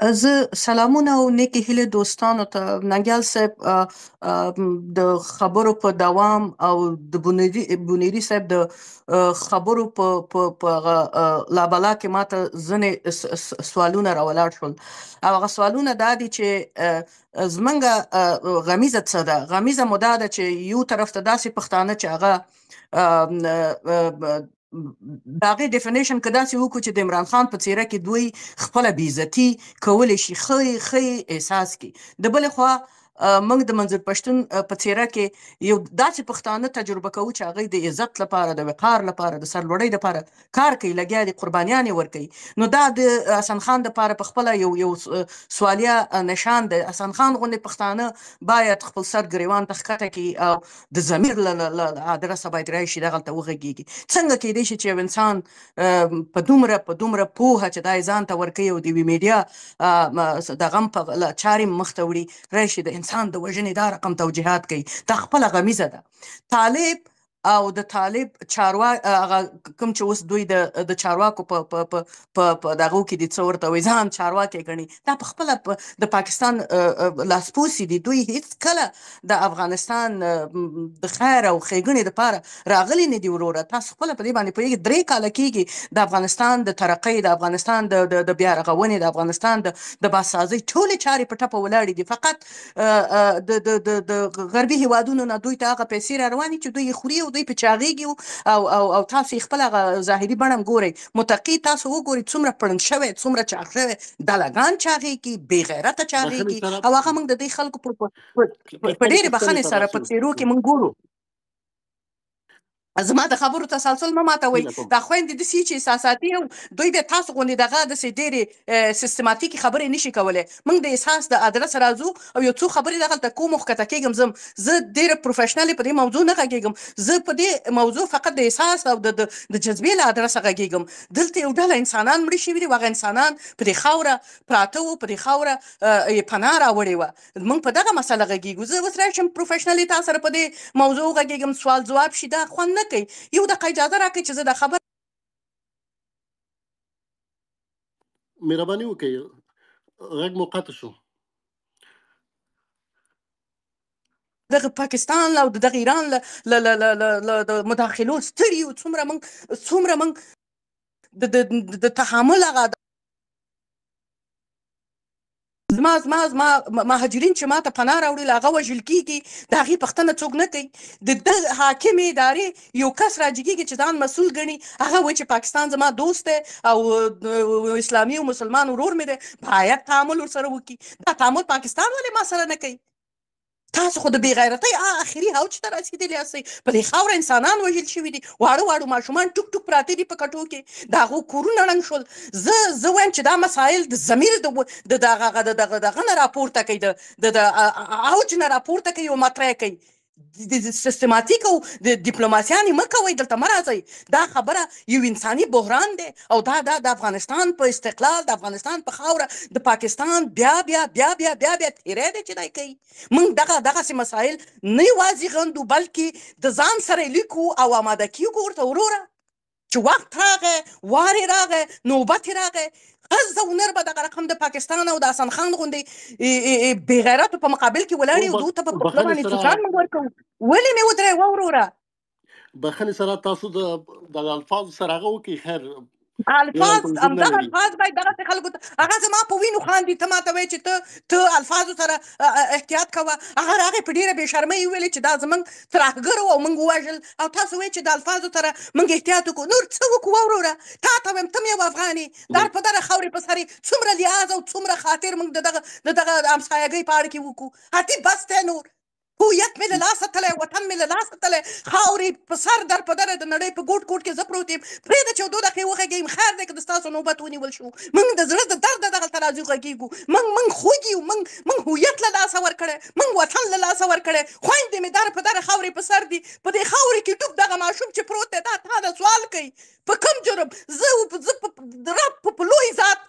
زه سلامونه او نیکې هیلې دوستانو ته. ننګیال صاحب د خبرو په دوام او د بونیري صاحب د خبرو په هغه لابلا کې ماته ځینې سوالونه راولاړ شول او هغه سوالونه دا دي چې زمونږ غمیزه څه ده؟ غمیزه مو دا ده چې یو طرف ته داسې پښتانه چې هغه د هغې ډیفینیشن که داسې وکړو چې د عمران خان په څیره کې دوی خپله بېعزتي کولی شي ښه احساس کړي. د بلې خوا موږ د منظور پښتون په څیره کې یو داسې پښتانه تجربه کوو چې هغوی د عزت لپاره، د وقار لپاره، د سرلوړۍ لپاره کار کوي، لګیا دي، قربانیانې ورکوي. نو دا د حسن خان دپاره په خپله یو سوالیه نشان دی. حسن خان غوندې پښتانه باید خپل سر ګریوان ته ښکته کړي او د ضمیر له ادرسه باید راشي، دغلته وغږېږي. څنګه کیدای شي چې یو انسان په دومره پوهه چې دا یې ځان ته ورکوي او د یوې میډیا د غم په چارې مخ ته وړي، راشي د انسان د وژنې دا رقم توجیهات کوي. دا خپله غمیزه ده. طالب او د طالب هغه کوم چې اوس دوی د چارواکو په دغو کې دي، څه ورته وایي، ځان چارواکي ګڼي، دا په خپله د پاکستان لاسپوڅي دي. دوی هېڅکله د افغانستان د خیر او ښېګڼې دپاره راغلي نه دي. وروره تاسو خپله په دې باندې پوهېږئ 3 کاله کېږي د افغانستان د ترقۍ، د افغانستان د بیا رغونې، د افغانستان د بازسازۍ ټولې چارې په ټپه ولاړې دي. فقط د غربي هیوادونو نه دوی ته هغه پیسې را روانې چې دوی یې خوري او دوی په چاغېږي او تاسو یې خپل هغه ظاهري بڼه هم ګورئ. متقي تاسو وګورئ څومره پړنګ شوی، څومره چاغ شوی، ډالاګان چاغېږي، بې غیرته چاغېږي او هغه موږ د دې خلکو په ډېرې بښنې سره په څېرو کې موږ ګورو. زما د خبرو تسلسل مه ماتوئ. دا خویندې داسې چې احساساتي او دوی بیا تاسو غوندې دغه داسې ډېرې سیستماتیکې خبرې نشي کولی. موږ د احساس د ادرس راځو او یو څو خبرې دغلته کوم او ښکته کېږم. زه ډېره پروفیشنلې په دې موضوع نه غږېږم. زه په دې موضوع فقط د احساس او د جذبې له ادرسه غږېږم. دلته یو ډله انسانان مړه شوي دي او هغه انسانان په دې خاوره پراته وو، په دې خاوره یې پناه راوړې وه. موږ په دغه مسله غږېږو. زه اوس راشم پروفیشنلي تا سره په دې موضوع غږېږم، سوال ځواب شي، دا خوند نه کوي. یو دقیقه اجازه راکړئ چې زه دا خبر مهرباني وکړئ، غږ مو قطع شو. دغه پاکستان او دغه ایران له د مداخلو ستړي یو. څومره موږ د تحمل هغه زما مهاجرین چې ما ته پناه راوړي له هغه وژل کېږي، د هغې پوښتنه څوک نه کوي. د حاکمې ادارې یو کس راجګېږي چې ځان مسؤل ګڼي، هغه وایي چې پاکستان زما دوست دی او اسلامي او مسلمان ورور مې دی، باید تعامل ورسره وکړي. دا تعامل پاکستان ولې ما سره نه کوي؟ تاسو خو د بې غیرتۍ آخري اوج ته رسېدلي یاستئ. په دې خاوره انسانان وژل شوي دي، واړه ماشومان ټوک ټوک پراته دي په کټو کې، د هغو کورونه ړنګ شول. زه وایم چې دا مسایل د ضمیر دغه نه راپورته کوي، د اوج نه راپورته کوي او مطرح کوي. د سیستماتیک او د ډیپلوماسیانې مه کوئ، دلته مه راځئ. دا خبره یو انساني بحران دی او دا د افغانستان په استقلال، د افغانستان په خاوره د پاکستان بیا تیری دی چې دی کوي. موږ دغسې مسایل نه یوازې غندو بلکې د ځان سره لیکو او آماده کېږو ورته وروره چې وخت راغی، وار یې راغی، نوبت یې راغی. ښځه او نر به دغه رقم د پاکستان او د حسن خان غوندې بې غیرتو په مقابل کې ولاړ یو، دوی ته په پخله باندې سوچان موږ ورکوو. ولې مې ودرېږه وروره؟ بخښنې سره تاسو د الفاظو سره هغه وکړئ. خیر الفاظ همدغه الفاظ باید دغسې خلکو ته، هغه زما په وینو خاندي، ته ماته وایې چې ته الفاظو سره احتیاط کوه. هغه راغې په ډېره بې شرمۍ وویلې چې دا زموږ ترهګر وو او موږ ووژل، او تاسو وایئ چې د الفاظو سره موږ احتیاط وکړو. نور څه وکړو وروره؟ تا ته وایم ته مې یو افغان یې، در په دغه خاورې په سر یې څومره لحاظ او څومره خاطر موږ د دغه همسایګۍ په اړه کې وکړو. هاتي بس دی، نور هویت مې له لاسه تللی، وطن مې له لاسه تللی، خاورې په سر در په دره د نړۍ په ګوټ ګوټ کې زه پروت یم. پرېږده چې یو 2 دقیقې وغږېږم، خیر دی که د ستاسو نوبت ونیول شو. موږ د زړه د درده دغلته راځو غږېږو. موږ خوږ یو، موږ هویت له لاسه ورکړی، موږ وطن له لاسه ورکړی. خویندې مې در په دره خاورې په سر دي، په دې خاورې کې ډوب دغه ماشوم چې پروت دی، دا تا د سوال کوي په کوم جرم؟ زه د رب په لوی ذات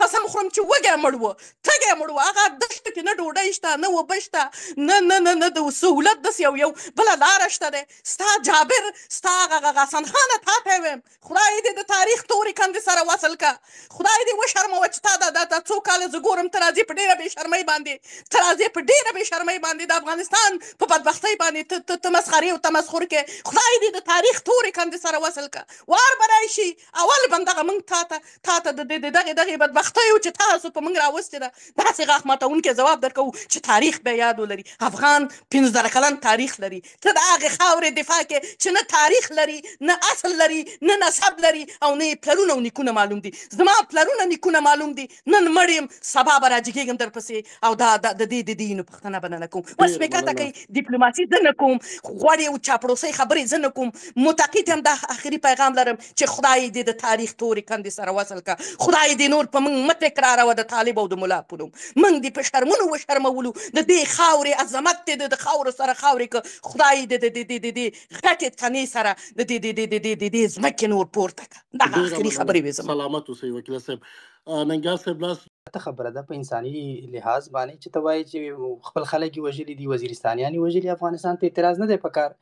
قسم خورم چې وږی مړ و، تږی سړی مړ و، هغه دښته کې نه ډوډۍ شته نه اوبه شته نه د سهولت داسې یو بله لاره شته دی. ستا جابر ستا هغه حسن خانه تا ته ویم خدای دې د تاریخ تورې کندې سره وصل که، خدای دې وشرموه چې تا دا څو کاله زه ګورم ته راځې په ډېره بې شرمۍ باندې ته راځې په ډېره بې شرمۍ باندې د افغانستان په بدبختۍ باندې ته مسخرې او تمسخر کې. خدای دې د تاریخ تورې کندې سره وصل که. وار به راشي اول به همدغه موږ تا ته د دغې بدبختیو چې تاسو په موږ راوستې ده داسې غاښ ماتونکی ځواب درکوو چې تاریخ به یاد ولري. افغان 15 کلن تاریخ لري. ته د هغې خاورې دفاع کې چې نه تاریخ لري نه اصل لري نه نسب لري او نه یې پلرونه او نیکونه معلوم دي. زما پلرونه نیکونه معلوم دي، نن مړ یم سبا به راجګېږم در پسې او دا د دې نو پوښتنه به نه کوم. اوس مې کاته کوي ډیپلوماسي زه نه کوم، غوړې او چاپړوسۍ خبرې زه نه کوم. متقید هم دا آخري پیغام لرم چې خدای دې د تاریخ تورې کندې سره وصل که. خدای دې نور په موږ مه تکراروه د طالب او د ملا په نوم. موږ دې په شرمونو وشرمولو، د دې خاورې عظمت دې د خاورو سره خاورې که. خدای دې غټې تنې سره د دې ځمکې نور پورته که. دغه آخري خبرې وې زما. سلامت اوسئ وکیل صاحب. ننګیال صاحب لاس ته خبره ده په انساني لحاظ باندې چې ته وایې چې خپل خلک یې وژلي دي، وزیرستانیان یې وژلي، افغانستان ته اعتراض نه دی پکار.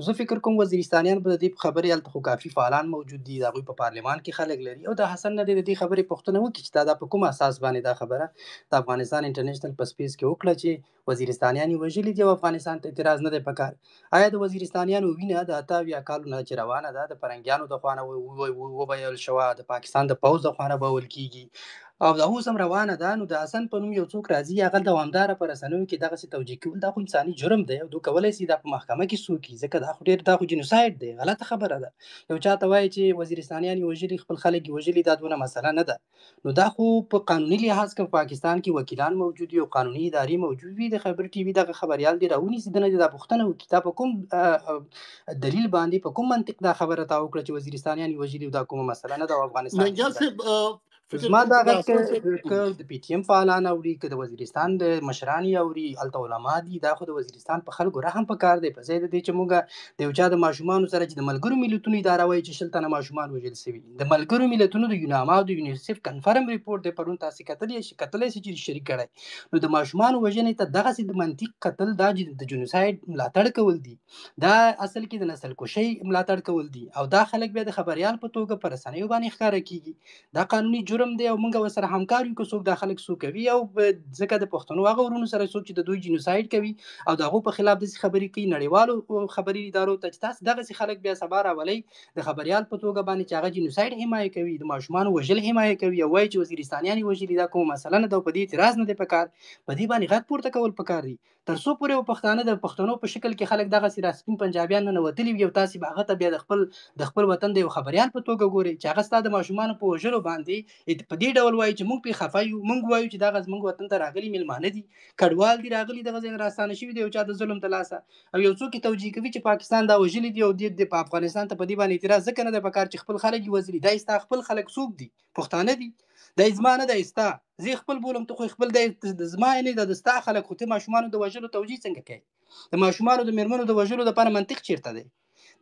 زه فکر کوم وزیرستانیان به د دې خبرې هلته خو کافي فعالان موجود دي، د هغوی په پارلمان کې خلک لري او د حسن نه دی د دې خبرې پوښتنه وکړي چې دا په کوم اساس باندې دا خبره د افغانستان انټرنیشنل په سپیس کې وکړه چې وزیرستانیان یې وژلي دي او افغانستان ته اعتراض نه دی پکار. آیا د وزیرستانیانو وینه د 78 کالو نه چې روانه ده د فرنګیانو د خوا نه وبایل شوه، د پاکستان د پوځ د خوا نه بول کېږي او دا اوس هم روانه ده، نو د حسن په نوم یو څوک راځي هغه دوامداره په رسنیو کې دغسې توجیه کول دا خو انساني جرم دی او دوی کولی شي دا په محکمه کې سو کړي، ځکه دا خو جنوساید دی، غلطه خبره ده. یو چا ته وایي چې وزیرستانیان یې وژلي، خپل خلک یې وژلي، دا دونه مسله نه ده. نو دا خو په قانوني لحاظ که په پاکستان کې وکیلان موجود وي او قانوني ادارې موجود وي، د خبر ټي وي دغه خبریال دې راونیسي، دنه دې دا پوښتنه وکړي تا په کوم دلیل باندې په کوم منطق دا خبره تا وکړه چې وزیرستانیان یې وژلي او دا کومه مسله نه ده او افغانستان ننګیال صاحب زما دا غږ که د پی ټي ایم فعالان اوري که د وزیرستان د مشران یې اوري، هلته علما دي، دا خو د وزیرستان په خلکو رحم پکار دی په ځای د دې چې موږ د یو چا د ماشومانو سره چې د ملګرو ملتونو اداره وایي چې 60 تنه ماشومان وژل سوي. د ملګرو ملتونو د یوناما او د یونیسف کنفرم ریپورټ دی پرون تاسې کتلی شي چې شریک کړی. نو د ماشومانو وژنې ته دغسې د منطق قتل دا د جنوساید ملاتړ کول دي، دا اصل کې د نسل کشۍ ملاتړ کول دي او دا خلک بیا د خبریال په توګه په رسنیو باندې ښکاره کیږي. دا قانوني جرم دی او موږ ورسره همکار یو که څوک دا خلک څوک کوي او ځکه د پښتنو هغه ورونو سره څوک چې د دوی جنوساید کوي او د هغو په خلاف داسې خبرې کوي نړیوالو خبري ادارو ته چې تاسې دغسې خلک بیا سبا راولئ د خبریال په توګه باندې چې هغه جنوساید حمایه کوي، د ماشومانو وژل حمایه کوي او وایي چې وزیرستانیان یې وژلي، دا کومه مسله نه ده او په دې اعتراض نه دی پکار. په دې باندې غږ پورته کول پکار دي تر څو پورې پښتانه د پښتنو په شکل کې خلک دغسې راسپین پنجابیان ننوتلي وي او تاسې به هغه ته بیا د خپل وطن د یو خبریال په توګه ګورئ چې هغه ستا د ماشومانو په وژلو باندې په دې ډول وایي چې موږ پې خفه یو، موږ وایو چې دغه زموږ وطن ته راغلي میلمانه دي، کډوال دي راغلي، دغه ځای نه راستانه شوي دي یو چا د ظلم د لاسه او یو څوک یې توجیه کوي چې پاکستان دا وژلي دي او دې په افغانستان ته په دې باندې اعتراض ځکه نه دی پکار چې خپل خلک یې وژلي. دا ستا خپل خلک څوک دي؟ پښتانه دي، دا زما نه دی ستا، زه خپل بولم ته خو خپل د زما نه د ستا خلک، خو ته ماشومانو د وژلو توجیه څنګه کوي؟ د ماشومانو د میرمنو د وژلو لپاره منطق چیرته دی؟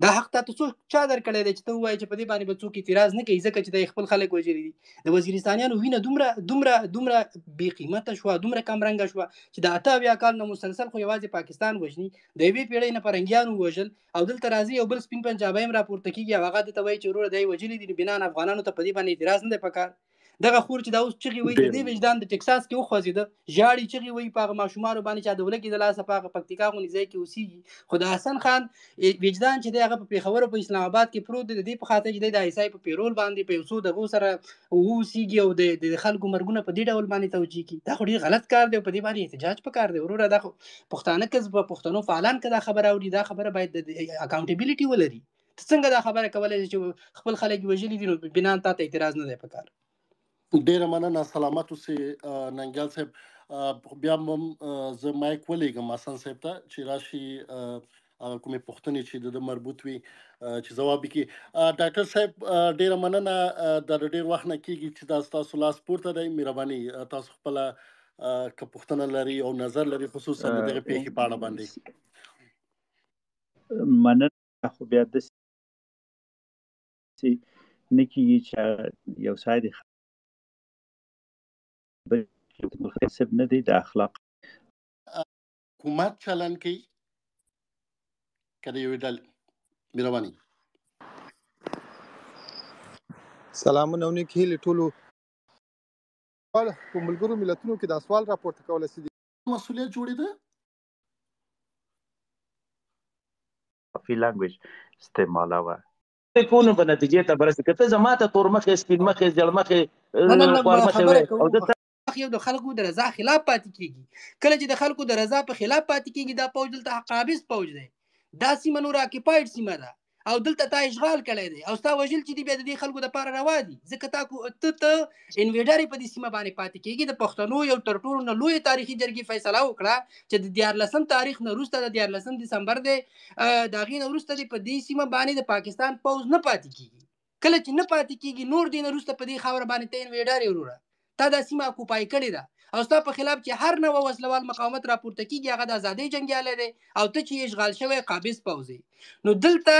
دا حق ته څوک چا درکړی دی چې ته ووایې چې په دې باندې به څوک اعتراض نه کوي ځکه چې د خپل خلک وژلي دي؟ د وزیرستانیانو وینه دومره بې قیمته شوه، دومره کم رنګه شوه چې د 78 کال نه مسلسل خو یوازې پاکستان وژني، د یوې پیړۍ نه فرنګیانو وژل او دلته راځي یو بل سپین پنجابی هم راپورته کېږي او هغه درته وایي چې وروره دی وژلي دي، بنا افغانانو ته په دې باندې اعتراض نه دی پکار. دغه خور چې دا اوس چغې وایي د دې وجدان د ټکساس کې وخوځېده، ژاړي چغې وایي په هغه ماشومانو باندې چې د دولکې د لاسه په هغه پکتیکا غوندې ځای کې اوسېږي، خو د حسن خان وجدان چې دی هغه په پېښور او په اسلام آباد کې پروت دی، د دې په خاطر چې دی د عیسی په پیرول باندې په یو څو دغو سره اوسېږي او د خلکو مرګونه په دې ډول باندې توجیه کړي. دا خو ډېر غلط کار دی او په دې باندې احتجاج پکار دی. وروره دا خو پښتانه که په پښتنو فعالان که دا خبره اوري، دا خبره باید د اکاونټیبلټي ولري. ته څنګه دا خبره کولی شې چې خپل خلک وژلي دي نو بنا تا ته اعتراض نه دی پکار؟ ډیره مننه، سلامت اوسئ ننګیال صاحب. بیا هم زه مایک ولیږم حسن صاحب ته چې راشي کومې پوښتنې چې د مربوط وي چې ځواب وکړي. ډاکټر صاحب ډیره مننه، د ډیر وخت نه کېږي چې دا ستاسو لاس پورته دی، مهرباني تاسو خپله که پوښتنه لري او نظر لري خصوصا د دغې پیښې په اړه باندې. مننه، خو بیا داسې نه کېږي چې یو ساعت مناسب نه دی د اخلاق حکومت چلن کوي که د یوې ډلې مهرباني سلامونه او نیک هیلې ټولو په ملګرو ملتونو کې دا سوال راپورته کولی شي مسؤلیت جوړېده کافي لنګویج استعمالوه کونه په نتیجې ته برسې که ته زما ته تور مخې سپین مخې زړ مخې خوار مخې وې او ده یو د خلکو د رضا خلاف پاتې کیږي کله چې د خلکو د رضا په خلاف پاتې کیږي دا پوج دلته قابض پوج دی دا سیمه نور اکیپاید سیمه ده او دلته تا اشغال کړی دی او ستا وژل چې دی بیا د دې خلکو دپاره روا دي ځکه ته انویډر په دې سیمه باندې پاتې کیږي د پښتنو یو تر ټولو نه لویه تاریخي جرګې فیصله وکړه چې د 14 تاریخ نه وروسته د 14 دسمبر دی د هغې نه وروسته دی په دې سیمه باندې د پاکستان پوځ نه پاتې کیږي کله چې نه پاتې کیږي نور دی نه وروسته په دې خاوره باندې ته انویډر یې وروره تا دا سیمه اکوپای کړې ده او ستا په خلاف چې هر نوع وسلوال مقاومت راپورته کیږي هغه د ازادۍ جنګیالی دی او ته چې اشغال شوی قابض پوځ نو دلته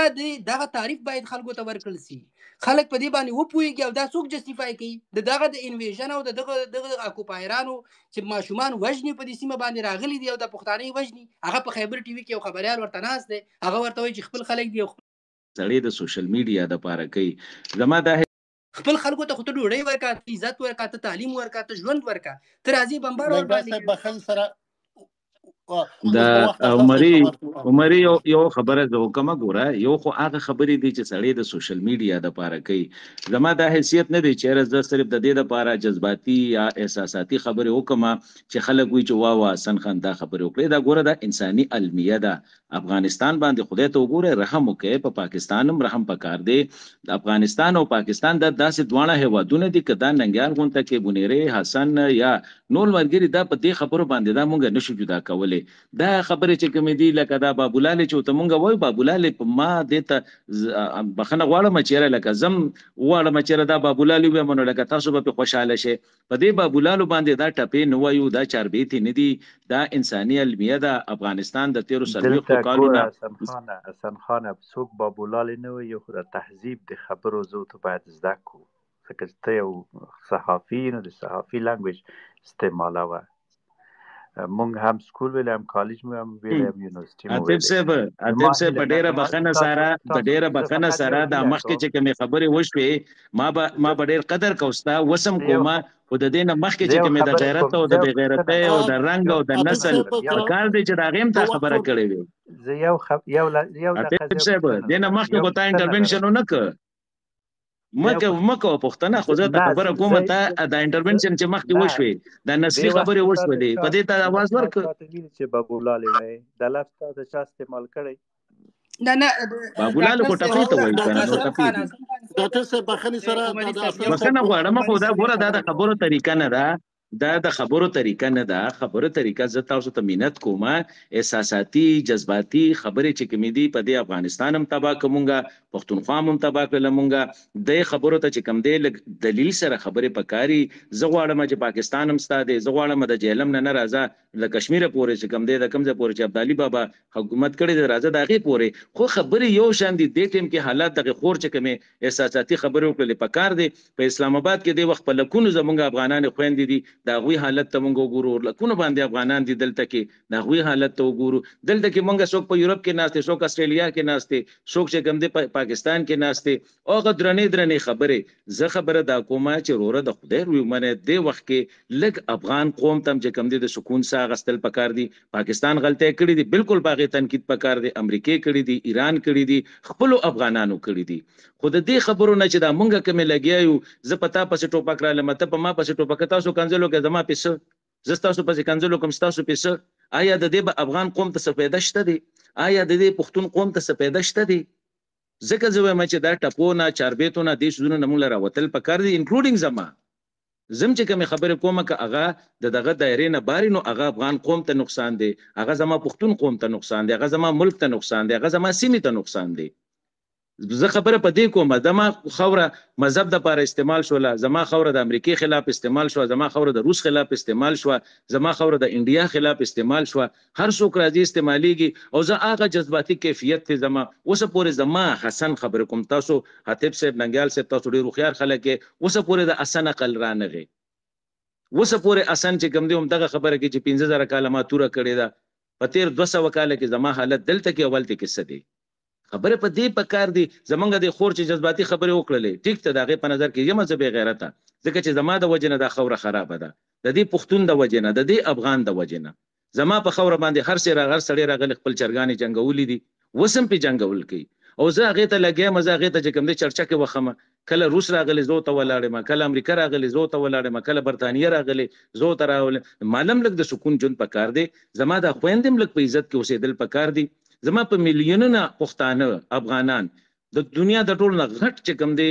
دغه تعریف باید خلکو ته ورکړل شي خلک په دې باندې وپوهېږي او دا څوک جسټیفای کوي دغه د انویژن او دغه اکوپایرانو چې ماشومان وژني په دې سیمه باندې راغلي دي او د پښتانه وژني هغه په خیبر ټي وي کې یو خبریال ورته ناست دی هغه ورته وایي چې خپل خلک دي سړی د سوشل میډیا دپاره کوي زما دا خپل خلکو ته خو ته ډوډۍ ورکړه ته عزت ورکړه ته تعلیم ورکړه ته ژوند ورکړه ته راځې بمبار ورباندې بخل سره دا عمري یو خبره زه وکم ګوره یو خو هغه خبرې دي چې سړی د سوشل میډیا دپاره کوي زما دا حیثیت نه دی چې زه صرف د دې دپاره جذباتي یا احساساتي خبرې وکم چې خلک وایي چې واه حسن خان دا خبرې وکړې دا ګوره دا انساني المیه ده افغانستان باندې خدای ته وګوره رحم وکړي په پاکستان هم رحم پکار دی د افغانستان او پاکستان د داسې دواړه هیوادونه دي که دا ننګیال غونډه کې بونیرې حسن یا نور ملګري دا په دې خبرو باندې دا مونږ نشو جدا کولی دا خبرې چې کومې دي لکه دا بابولالې چې ورته مونږ وایو بابولالې په ما دې ته بخښنه غواړم چېرې لکه زم غواړم چېرې دا بابولالې ووایم نو لکه تاسو به پرې خوشحاله شئ په دې بابولالو باندې دا ټپې نه وایو دا چاربیتې نه دي دا انساني المیه ده افغانستان د تیرو څلوېښتو کالونه حسن خان څوک بابولالې نه وایي خو د تهذیب د خبرو زه ته باید زده کړو ځکه چې ته یو صحافي نو د صحافي لنګویج استعمالوه مونږ هم سکول ویل هم کالج مو هم ویل هم یونیورسيټي مو ویل اتم سه په ډیره بخنه سره د مخکې چې کومې خبرې وشوې ما به ډیر قدر کوستا وسم کومه او د دې نه مخکې چې کومې د غیرت او د بې غیرتۍ او د رنګ او د نسل کار دی چې د هغې هم تا خبره کړې وي اتم صاحب دې نه مخکې خو تا انټرونشن ونه کړ مکه پښتنه خو زه ته خبره کومه ته د انټرونشن چې مخکې وشوې د نسلي خبرې وشولې په دې ته اواز ورکړه چې بابولالې وایي دا لفظ تا د چا استعمال کړی نه بابولالو خو ټپې ته وایي کنه نو ټپې دي ډاکټر صاحب بخښنې سره بخښنه غواړم خو دا ګوره دا د خبرو طریقه نه ده دا د خبرو طریقه نه ده خبرو طریقه زه تاسو ته مینت کوم احساساتي جذباتي خبرې چې کومې دي په دې افغانستان هم تباه کومونګه پښتونخوا هم تباه کړلمونګه د خبرو ته چې کوم دی دلیل سره خبرې پکاري زه غواړم چې پاکستان هم ستا دی زه غواړم د جهلم نه راځه له کشمیره پورې چې کوم دی د کوم ځای پورې چې ابدالي بابا حکومت کړی دی راځه د هغې پورې خو خبرې یو شان دي دې ټیم کې حالات دغه خور چې کومې احساساتي خبرې وکړلې پکار دی په اسلام آباد کې دی وخت په لکونو زمونږ افغانان خویندې دي د هغوی حالت ته مونږ وګورو لکونو باندې افغانان دي دلته کې د هغوی حالت ته وګورو دلته کې مونږ څوک په یورپ کې ناست دی څوک استرالیا کې ناست دی څوک چې کوم دی پاکستان کې ناست دی او هغه درنې خبرې زه خبره دا کومه چې وروره د خدای روی منې دې وخت کې لږ افغان قوم ته چې کوم دی د سکون ساه اخیستل پکار دي پاکستان غلطۍ کړې دي بالکل په هغې تنقید پکار دی امریکې کړي دي ایران کړي دي خپلو افغانانو کړي دي خو د دې خبرو نه چې دا مونږ کومې لګیا یو زه په تا پسې ټوپک رالم ته په ما پسې ټوپک تاسو کنځلو کې زما پیسه زه ستاسو پسې کنځلو کوم ستاسو پیسه آیا د دې به افغان قوم ته څه فایده شته دی آیا د دې پښتون قوم ته څه فایده شته دی ځکه زه وایم چې دا ټپونه چاربیتونه دې څیزونه نه مونږ له راوتل پکار دي انکلوډینګ زما زم چې کومې خبرې کومه که هغه د دغه دایرې نه باري نو هغه افغان قوم ته نقصان دی هغه زما پښتون قوم ته نقصان دی هغه زما ملک ته نقصان دی هغه زما سیمې ته نقصان دی زه خبره په دې کومه زما خوره مذهب دپاره استعمال شوله زما خوره د امریکې خلاف استعمال شوه زما خوره د روس خلاف استعمال شوه زما خوره د انډیا خلاف استعمال شوه هر څوک راځي استعمالیږي او زه هغه جذباتي کیفیت ته زما اوسه پورې زما حسن خبره کوم تاسو حاتب صاحب ننګیال صاحب تاسو ډېر هوښیار خلک یې اوسه پورې د حسن عقل رانغی وسه پورې اسن چې کوم دی هم دغه خبره کې چې 15000 کاله ما توره کړې ده په تیر 200 کاله کې زما حالت دلته کې اولته کې څه دی خبره په دې پکار دی زمونږ د خور چې جذباتي خبره وکړلې ټیک ته دغه په نظر کې یم څه به غیرته ځکه چې زما د وجنه د خوره خراب ده د دې پښتون د وجنه د دې افغان د وجنه زما په خوره باندې هر سره غر سړی راغلی خپل چرګانې جنگولې دي وسم په جنگول کوي او زه هغه ته لګیا مزه هغه ته چې کوم دې چرچا کې وخمه کله روس راغلی زو ته ولاړم کله امریکا راغلی زو ته ولاړم کله برتانیې راغلی زو ته راول معلوم لګ د سکون جون پکار دی زما د خويندم لګ په عزت کې اوسېدل پکار دی زما په میلیونونو پښتانه افغانان د دنیا د ټولو غټ چې کوم دی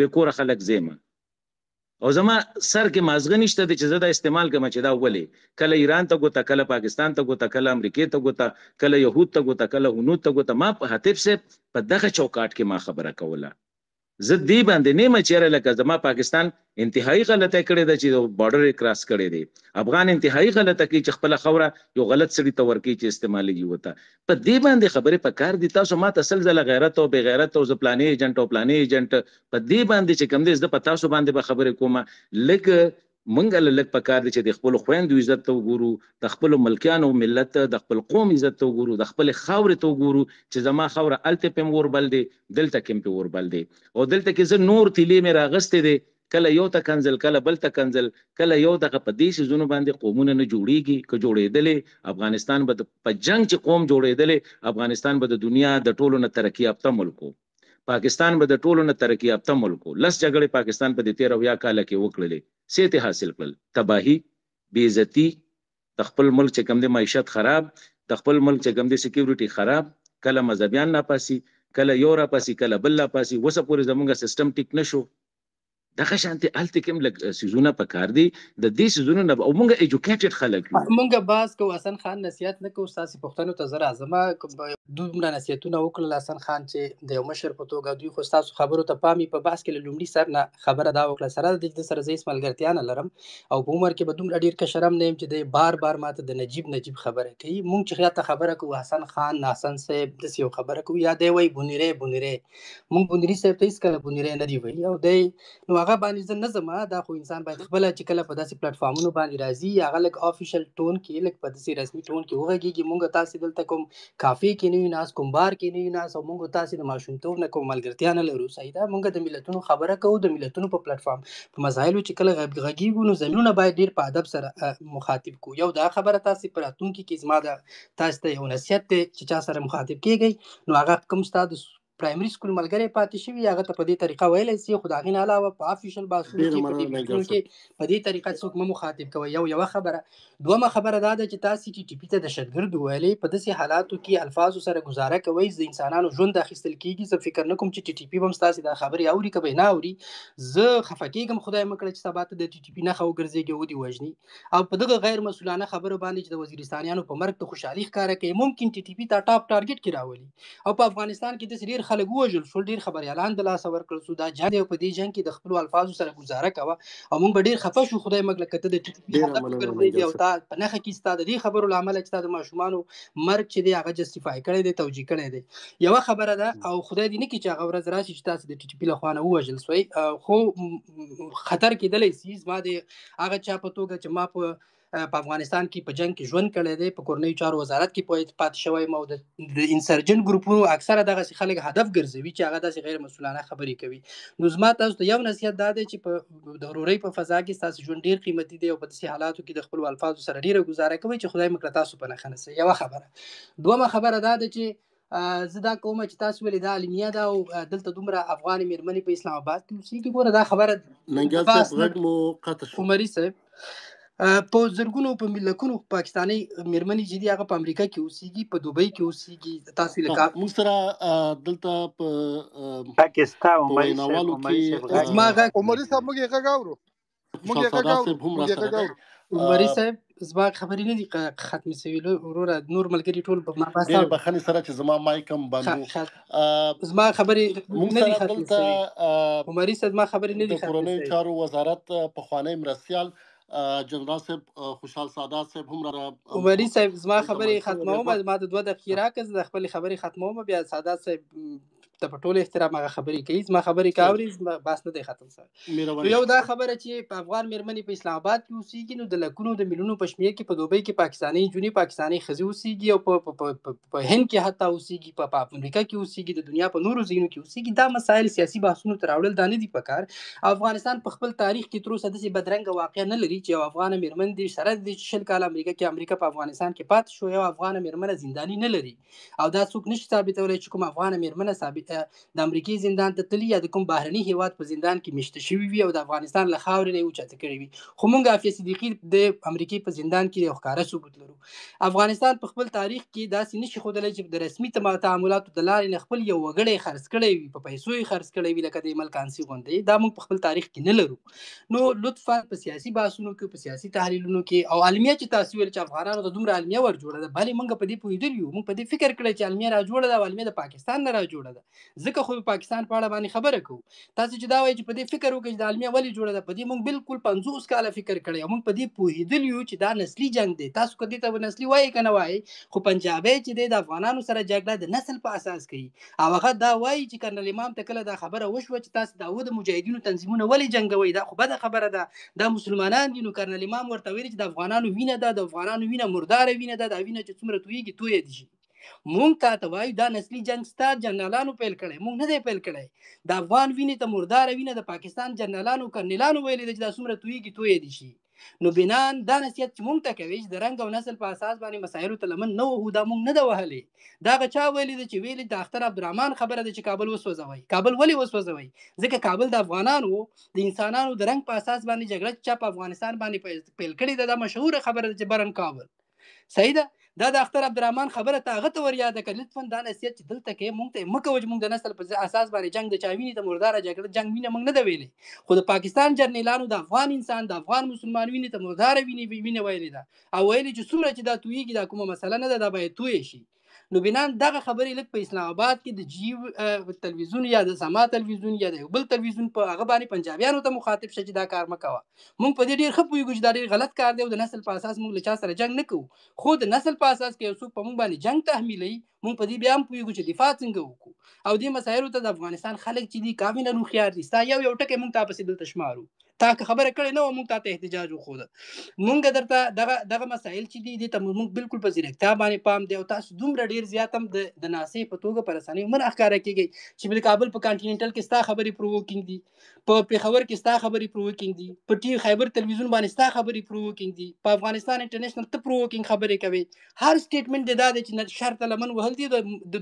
بیکوره خلک زېما او زما سر کې مازغه نشته چې زه دا استعمال کوم چې دا ولې کله ایران ته ګوته کله پاکستان ته ګوته کله امریکا ته ګوته کله يهود ته ګوته کله هنود ته ګوته ما په هتف سه په دغه چوکاټ کې ما خبره کوله زه دی باندې نه مچره لکه زما پاکستان انتهایی غلطه کړې ده چې بارډر کراس کړې دي افغان انتهایی غلطه کوي چې خپل خوره یو غلط سړی ته ورکی چې استعمالي وته په دې باندې خبره پکار دي تاسو ما تسلسله غیرت او بے غیرت او ځپلانې ایجنټ او پلانې ایجنټ په دې باندې چې کم دي زه په تاسو باندې به خبره کوم لکه منګل لک پکار دي چې د خپل خويندو عزت ته وګورو د خپل ملکانو ملت د خپل قوم عزت ته وګورو د خپل خاورې ته وګورو چې زما خوره الته پم ور بل دي دلته کم په ور بل دي او دلته کې زه نور تیلې مې راغستې دي کله یو ته کنزل کله بل ته کنزل کله یو دغه په دې سيزونو باندې قومونه نه جوړيږي که جوړېدلې افغانستان به په جنگ چې قوم جوړېدلې افغانستان به د دنیا د ټولو نه ترقی یافته ملک پاکستان به د ټولو نه ترقی یافته ملک لس جګړې پاکستان په 13 کال کې وکړلې سیته حاصل کړل تباہی بے عزتی د خپل ملک چې کوم د معیشت خراب د خپل ملک چې کوم د سکیورټي خراب کله مذهبيان ناپاسي کله یو را پاسي کله بل لا پاسي وسه پورې زمونږ سیستم ټیک نشو دغه شانتي الته کوم لګ سيزونه پکار دي د دې سيزونه نه او مونږه ایجوکیټډ خلک یو مونږه باز کو حسن خان نصيحت نه کو تاسو پښتنو ته زړه اعظم دومره نصيحتونه وکړل حسن خان چې د یو مشر په توګه دوی خو تاسو خبرو ته پامي په باس کې لومړي سر نه خبره دا وکړه سره د سره زیس ملګرتیا نه لرم او په عمر کې به دومره ډیر کې شرم نه يم چې د بار بار ماته د نجیب خبره کوي مونږ چې خاطر خبره کو حسن خان ناسن صاحب د یو خبره کو یا دی وای بونیره مونږ بونیری صاحب ته هیڅ کله بونیره نه دی وی او دی نو هغه باندې نظم دا خو انسان باید خپل چې کله په داسې پلیټ فارمونو باندې راځي هغه لک افیشل ټون کې لک په داسې رسمي ټون کې وګورئ مونږ تاسو دلته کوم کافي کې نه ناس کوم بار کې نه ناس او مونږ تاسو د ماشومتوب نه کوم ملګرتیا نه لرو صحیح ده مونږ د ملتونو خبره کوو د ملتونو په پلیټ فارم په مسایلو چې کله غږیږو نو زمونږ باید ډیر په ادب سره مخاطب کو یو دا خبره تاسو پر اتونکو کې زما د تاسو ته یو نصیحت چې چا سره مخاطب کیږي نو هغه کوم ستاسو پرایمري سکول ملګری پاتې شوی هغه ته په دې طریقه ویلای شي خدای نه علاوه په افیشل باسونو کې په دې په دې طریقه څوک مخاطب کوي یو خبره دومره خبره دا ده چې تاسو ټي ټي پی ته د شتګرد ویلې په داسې حالاتو کې الفاظ سره گزاره کوي د انسانانو ژوند اخیستل کیږي زه فکر نه کوم چې ټي ټي پی هم تاسو د خبري اوري کبه نه اوري زه خفقېږم خدای مکړه چې سبا ته د ټي ټي پی نه خو ګرځيږي ودی وژني او په دغه غیر مسؤلانه خبرو باندې چې د وزیرستانیانو په مرګ ته خوشحالي ښکارا کوي ممکن ټي ټي پی ته ټاپ ټارګټ کې راولي او په افغانستان کې د ډیر خلک وژل شو ډیر خبريالان د لاس ورکړل سو دا جان په دې جنگ کې د خپل الفاظو سره گزاره کوه او موږ ډیر خفه شو خدای مګل کته د ټي پی او تا په نخه کې ستاده دي خبرو لامل چې د ماشومانو مرګ چې دی هغه جسټیفای کړي دي توجیه کړي دي یو خبره ده او خدای دې نه کې چې هغه ورځ راشي چې تاسو د ټي پی له خوانه وژل سوی خو خطر کېدلی سي زما د هغه چا په توګه چې ما په افغانستان کې په جنگ کې ژوند کړی دی په کورنۍ چارو وزارت کې پاتې شوی مو د انسرجن ګروپونو اکثره دغه خلک هدف ګرځوي چې هغه داسې غیر مسؤلانه خبرې کوي نو زما تاسو ته یو نصیحت دا دی چې په ضروري په فضا کې تاسو ژوند ډیر قیمتي دی او په داسې حالاتو کې د خپل الفاظو سره ډیره گزاره کوي چې خدای مکړه تاسو په نخنه سي یو خبره دومره خبره دا ده چې زه دا کوم چې تاسو ولې د عالمیه دا او دلته دومره افغان میرمنې په اسلام آباد کې اوسېږي ګوره دا خبره ننګل صاحب غږ مو قطع شو عمري صاحب په زرګونو په ملکونو پاکستاني میرمنې چې دی هغه په امریکا کې اوسېږي په دوبۍ کې اوسېږي تاسو لکه موږ سره دلته په پاکستان عمري صاحب عمري صاحب موږ غږ اورو عمري صاحب زما خبرې نه دي ختم شوي وروره نور ملګري ټول په ما پاسه ډېر بخښنې سره چې زما مایک هم بند زما خبرې نه دي ختم شوي عمري صاحب زما خبرې نه دي ختم شوي د کورنۍ چارو وزارت پخوانی مرستیال جنرال صاحب خوشحال سادات صاحب هم را عمري صاحب زما خبرې ختموم ما د 2 دقیقې راکړه د خپل خبرې ختموم بیا سادات صاحب ته په ټول احترام هغه خبرې کوي زما خبرې کاوري بس نه دی ختم سوی نو یو دا خبره چې په افغان میرمنې په اسلام آباد کې اوسېږي نو د لکونو د میلیونو په شمېر کې په دوبۍ کې پاکستاني نجونې پاکستاني ښځې اوسېږي او په هند کې حتی اوسېږي په امریکا کې اوسېږي د دنیا په نورو ځایونو کې اوسېږي دا مسایل سیاسي بحثونو ته راوړل دا نه دي پکار افغانستان په خپل تاریخ کې تر اوسه داسې بدرنګه واقعه نه لري چې یو افغانه میرمن دې سره د 20 کال امریکا په افغانستان کې پاتې شو یو افغانه میرمنه زنداني نه لري او دا څوک نشي ثابتولی چې کوم افغانه میرمنه د امریکای زندان ته تللي یا د کوم بهرني هیواد په زندان کې میشته شوي وي او د افغانستان له خاورې نه یې اوچته کړي وي خو موږ عافیه صدیقي د امریکای په زندان کې یو ښکاره ثبوت لرو افغانستان په خپل تاریخ کې داسې نشي ښودلی چې د رسمي تعاملاتو د لارې نه خپل یو وګړی خرڅ کړی وي په پیسو یې خرڅ کړی وي لکه د ملکانسي غوندې دا موږ په خپل تاریخ کې نه لرو نو لطفا په سیاسي بحثونو کې په سیاسي تحلیلونو کې او علمیه چې تاسو ویل چې افغانانو ته دومره علمیه ور جوړه ده بلې موږ په دې پوهېدلي یو موږ په دې فکر کړی چې علمیه را جوړه ده او علمیه د پاکستان نه را جوړه ده ځکه خو پاکستان په اړه باندې خبره کوو تاسو چې دا وایي چې په دې فکر وکړئ چې د علمیه ولې جوړه ده په دې موږ بالکل 50 کاله فکر کړی او موږ په دې پوهېدلي یو چې دا نسلي جنګ دی تاسو که دې ته نسلي وایي که نه وایي خو پنجابی چې دی د افغانانو سره جګړه د نسل په اساس کوي او هغه دا وایي چې کرنل امام ته کله دا خبره وشوه چې تاسو د مجاهدینو تنظیمونه ولې جنګوئ دا خو بده خبره ده دا مسلمانان دي نو کرنل امام ورته ویلي چې د افغانانو وینه ده د افغانانو وینه مرداره وینه ده دا وینه چې څومره تویږي تویه دي شي مونږ ته وایو دا نسلي جنګ ستا جنرالانو پیل کړی مونږ نه دی پیل کړی د افغان وینې ته مرداره وینه د پاکستان جنرالانو کرنیلانو ویلي ده چې دا څومره تویږي تویه دي شي نو بنان دا نصیحت چې مونږ ته کوي چې د رنګ او نسل په اساس باندې مسایلو ته لمن نه وهو دا مونږ نه ده وهلې دا هغه چا ویلي ده چې ویلي د اختر عبدالرحمن خبره ده چې کابل وسوځوئ کابل ولې وسوځوئ ځکه کابل د افغانانو د انسانانو د رنګ په اساس باندې جګړه چې چا په افغانستان باندې پیل کړې ده دا مشهوره خبره ده چې برن کابل صحیح ده دا د اختر عبدالرحمن خبره ته هغه ته ور یاده کړه لطفا دا نصیحت چې دلته کې مونږ ته مکه چې مونږ د نسل په اساس باندې جنگ د چا وینې ته مرداره جګړه جنگ وینه مونږ نه ده ویلې خو د پاکستان جرنیلانو د افغان انسان د افغان مسلمان وینې ته مرداره وینه ویلې ده او ویلې چې څومره چې دا تویږي دا کومه مسله نه ده دا باید توی شي نو بنان دغه خبرې لکه په اسلام آباد کې د جیو تلویزیون یا د سما تلویزیون یا د بل تلویزیون په هغه باندې پنجابیانو ته مخاطب شې چې دا کار مه کوه مونږ په دې ډېر ښه پوهېږو چې دا ډېر غلط کار دی او د نسل په اساس مونږ له چا سره جنګ نه کوو خو د نسل په اساس کې یو څوک په مونږ باندې جنګ تحمیلوي مونږ په دې بیا هم پوهېږو چې دفاع څنګه وکړو او دې مسایلو ته د افغانستان خلک چې دي کافي نه هوښیار دي ستا یو ټکی مونږ ته پسې دلته شمارو تا که خبره کړې نه وه مونږ ته احتجاج وښوده مونږ درته دغه مسایل چې دي دې ته مونږ بالکل په ځیرکتیا باندې پام دی او تاسو دومره ډېر زیات هم د ناسې په توګه په رسنیو مه راښکاره کېږئ چې د کابل په کانټیننټل کې ستا خبرې پرووکینګ دي په پېښور کې ستا خبرې پرووکینګ دي په ټي خیبر تلویزیون باندې ستا خبرې پرووکینګ دي په افغانستان انټرنیشنل ته پرووکینګ خبرې کوي هر سټیټمنټ دی دا دی چې شر ته لمن وهل دي د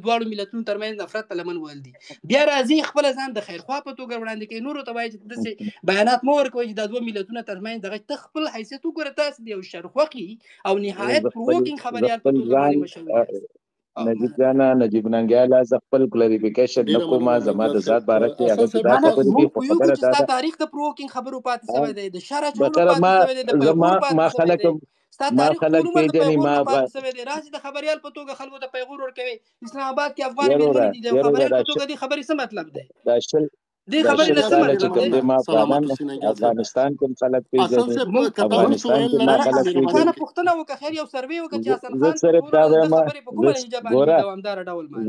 دواړو ملتونو ترمنځ نفرت ته لمن وهل دي بیا راځي خپل ځان د خیرخوا په توګه وړاندې کوي نورو ته وایي چې داسې بیانات مه ورکوئ چې دا دوه ملتونه ترمنځ دغه ته خپل حیثیت وګوره تاسې د یو شرخوښي او نهایت پرووکینګ خبریال په توګه باندې مشهور نجیب جانا نجیب ننګیاله ز خپل کلیریفیکیشن نکوم زما د ذات باره کې هغه دا خبرې دي خو خبره ده چې تاریخ د پرووکینګ خبرو پاتې شوی دی د شر اچولو پاتې شوی دی د پیغور پاتې شوی دی ستا تاریخ ټول عمر د پیغور پاتې شوی دی راځي د خبریال په توګه خلکو ته پیغور ورکوي اسلام آباد کې افغان میرمنې دي د خبریال په توګه دې خبرې څه مطلب دی دا شل دې خبرې نه څه مطلب دی افغانستان کې خلک پیژني افغانستان کې ما خلک پیژني نه پوښتنه وکړه خیر یو سروې وکړه چې حسن خان سره دا خبرې په کومه نتیجه باندې دوامدار ډول باندې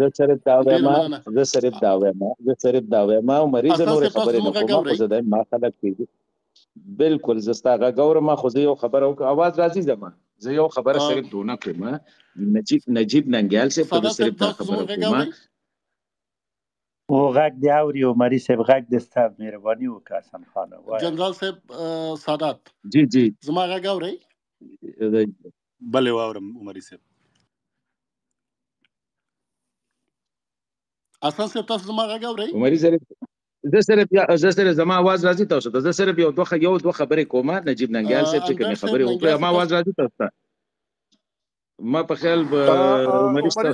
زه صرف دا وایم مریض نور خبرې نه کوم خو زه ما خلک پیژني بالکل زستا غوړم خو زه یو خبره وکړم आवाज راځي زه یو خبره صرف دونه کوم نجیب ننګیال سے په صرف دا خبره کوم او غږ دی اوري او مری صاحب غږ د ستاسو مهرباني وکړه حسن خان وای جنرال صاحب سادات جی زما غږ اوري بلې واورم عمري صاحب حسن صاحب تاسو زما غږ اوري عمري صاحب زه صرف زما आवाज راځي تاسو ته زه صرف یو دوه خبرې کوم نجیب ننګیال صاحب چې کوم خبرې وکړه ما आवाज راځي تاسو ته ما په خیال عمري صاحب